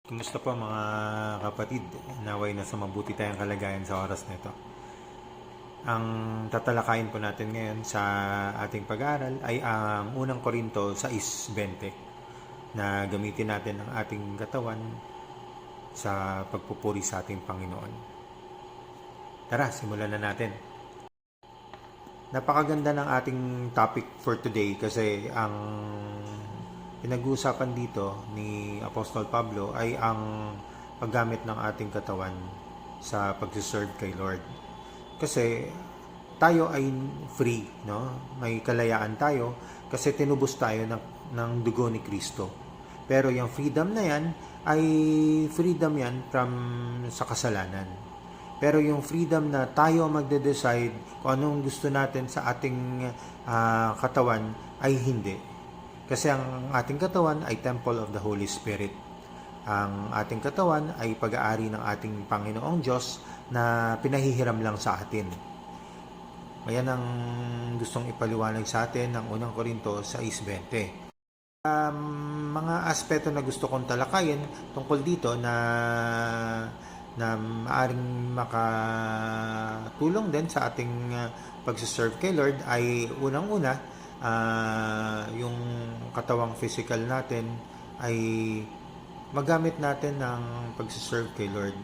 Kumusta po mga kapatid? Naway na sa mabuti tayong kalagayan sa oras na ito. Ang tatalakayin po natin ngayon sa ating pag-aaral ay ang unang Korinto 6:20 na gamitin natin ang ating katawan sa pagpupuri sa ating Panginoon. Tara, simulan na natin. Napakaganda ng ating topic for today kasi ang pinag-uusapan dito ni Apostol Pablo ay ang paggamit ng ating katawan sa pag-serve kay Lord. Kasi tayo ay free, no? May kalayaan tayo kasi tinubos tayo ng dugo ni Kristo. Pero yung freedom na yan ay freedom yan from sa kasalanan. Pero yung freedom na tayo magde-decide kung anong gusto natin sa ating katawan ay hindi. Kasi ang ating katawan ay temple of the Holy Spirit. Ang ating katawan ay pag-aari ng ating Panginoong Diyos na pinahihiram lang sa atin. Ayan ang gustong ipaliwanag sa atin ng unang Korinto 6:20. Mga aspeto na gusto kong talakayin tungkol dito na maaring makatulong din sa ating pagsiserve kay Lord ay unang-una, yung katawang physical natin ay magamit natin ng pagsiserve kay Lord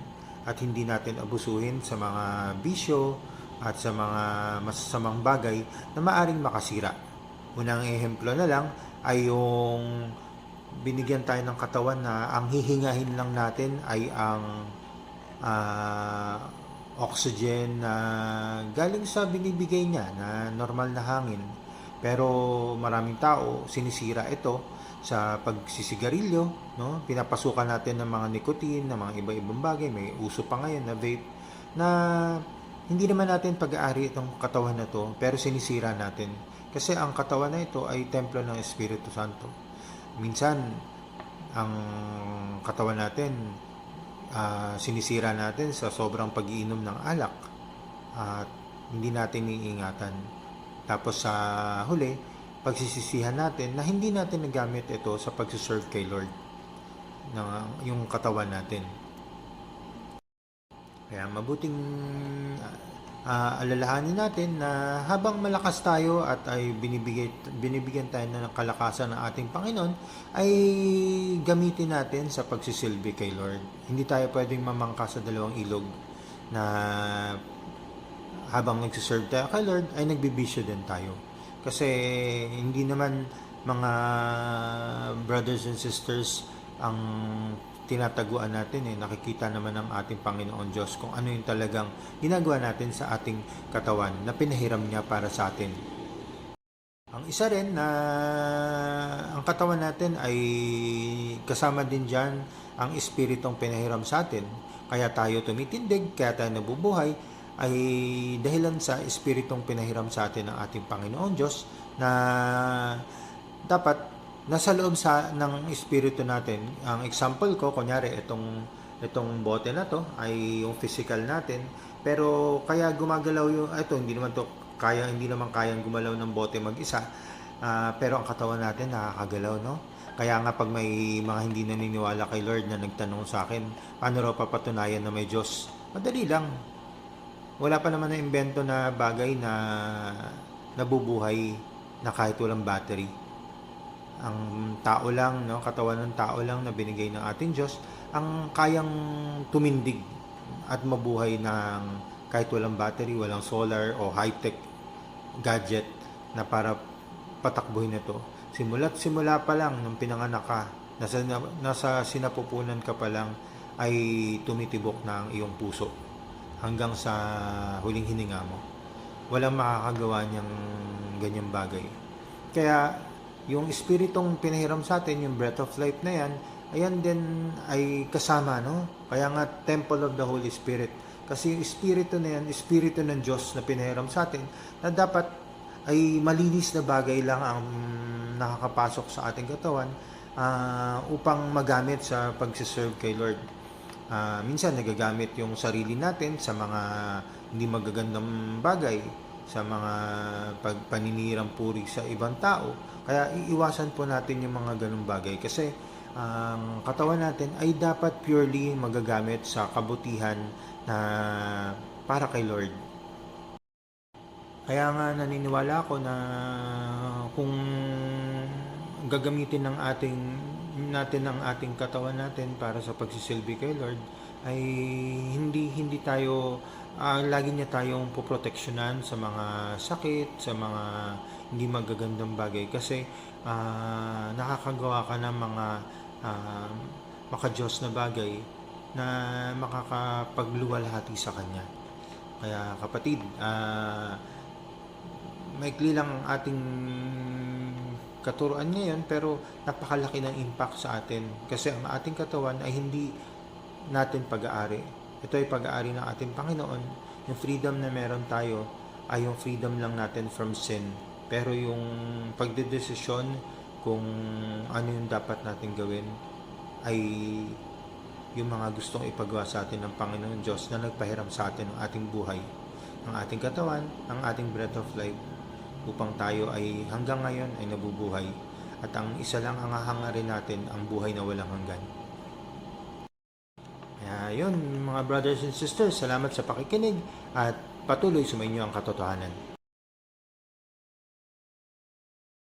at hindi natin abusuhin sa mga bisyo at sa mga masasamang bagay na maaring makasira. Unang ehemplo na lang ay yung binigyan tayo ng katawan na ang hihingahin lang natin ay ang oxygen na galing sa binibigay niya na normal na hangin. Pero maraming tao sinisira ito sa pagsisigarilyo, no? Pinapasukan natin ng mga nicotine, ng mga iba-ibang bagay, may uso pa ngayon na vape na hindi naman natin pag-aari itong katawan na to, pero sinisira natin. Kasi ang katawan na ito ay templo ng Espiritu Santo. Minsan ang katawan natin sinisira natin sa sobrang pag-iinom ng alak at hindi natin iingatan. Tapos sa huli, pagsisisihan natin na hindi natin nagamit ito sa pagsiserve kay Lord ng yung katawan natin. Kaya mabuting alalahanin natin na habang malakas tayo at ay binibigyan tayo ng kalakasan ng ating Panginoon, ay gamitin natin sa pagsisilbi kay Lord. Hindi tayo pwedeng mamangka sa dalawang ilog na habang nagsiserve tayo kay Lord ay nagbibisyo din tayo. Kasi hindi naman mga brothers and sisters ang tinataguan natin nakikita naman ng ating Panginoon Diyos kung ano yung talagang ginagawa natin sa ating katawan na pinahiram niya para sa atin. Ang isa rin na ang katawan natin ay kasama din dyan ang espiritong pinahiram sa atin. Kaya tayo tumitindig, kaya tayo nabubuhay, ay dahilan sa espiritong pinahiram sa atin ng ating Panginoon Diyos na dapat nasa loob ng espiritu natin. Ang example ko, kunyari, itong bote na to ay yung physical natin. Pero kaya gumagalaw hindi naman kayang gumalaw ng bote mag-isa. Pero ang katawan natin nakakagalaw, no? Kaya nga pag may mga hindi naniniwala kay Lord na nagtanong sa akin, paano raw papatunayan na may Diyos? Madali lang. Wala pa naman na imbento na bagay na nabubuhay na kahit walang battery. Ang tao lang, no, katawan ng tao lang na binigay ng ating Diyos ang kayang tumindig at mabuhay ng kahit walang battery, walang solar o high-tech gadget na para patakbuhin ito. Simula pa lang nung pinanganak ka, nasa sinapupunan ka pa lang ay tumitibok na ang iyong puso hanggang sa huling hininga mo. Walang makakagawa niyang ganyang bagay. Kaya yung espiritong pinahiram sa atin, yung breath of life na yan, ayan din ay kasama, no? Kaya nga temple of the Holy Spirit. Kasi yung espiritu na yan, espiritu ng Diyos na pinahiram sa atin, na dapat ay malinis na bagay lang ang nakakapasok sa ating katawan upang magamit sa pagsiserve kay Lord. Minsan nagagamit yung sarili natin sa mga hindi magagandang bagay, sa mga paninirang puri sa ibang tao. Kaya iiwasan po natin yung mga ganung bagay kasi ang katawan natin ay dapat purely magagamit sa kabutihan na para kay Lord. Kaya nga naniniwala ako na kung gagamitin natin ang ating katawan natin para sa pagsisilbi kay Lord, ay hindi tayo lagi niya tayong poproteksyonan sa mga sakit, sa mga hindi magagandang bagay, kasi nakakagawa ka ng mga maka-Diyos na bagay na makakapagluwalhati sa Kanya. Kaya kapatid, maikli lang ang ating katuruan ngayon, pero napakalaki ng impact sa atin, kasi ang ating katawan ay hindi natin pag-aari. Ito ay pag-aari ng ating Panginoon. Yung freedom na meron tayo ay yung freedom lang natin from sin, pero yung pagdedesisyon kung ano yung dapat natin gawin ay yung mga gustong ipagawa sa atin ng Panginoon Diyos na nagpahiram sa atin ng ating buhay, ang ating katawan, ang ating breath of life, upang tayo ay hanggang ngayon ay nabubuhay. At ang isa lang ang hahangarin natin, ang buhay na walang hanggan. Kaya yun, mga brothers and sisters, salamat sa pakikinig at patuloy sumainyo ang katotohanan.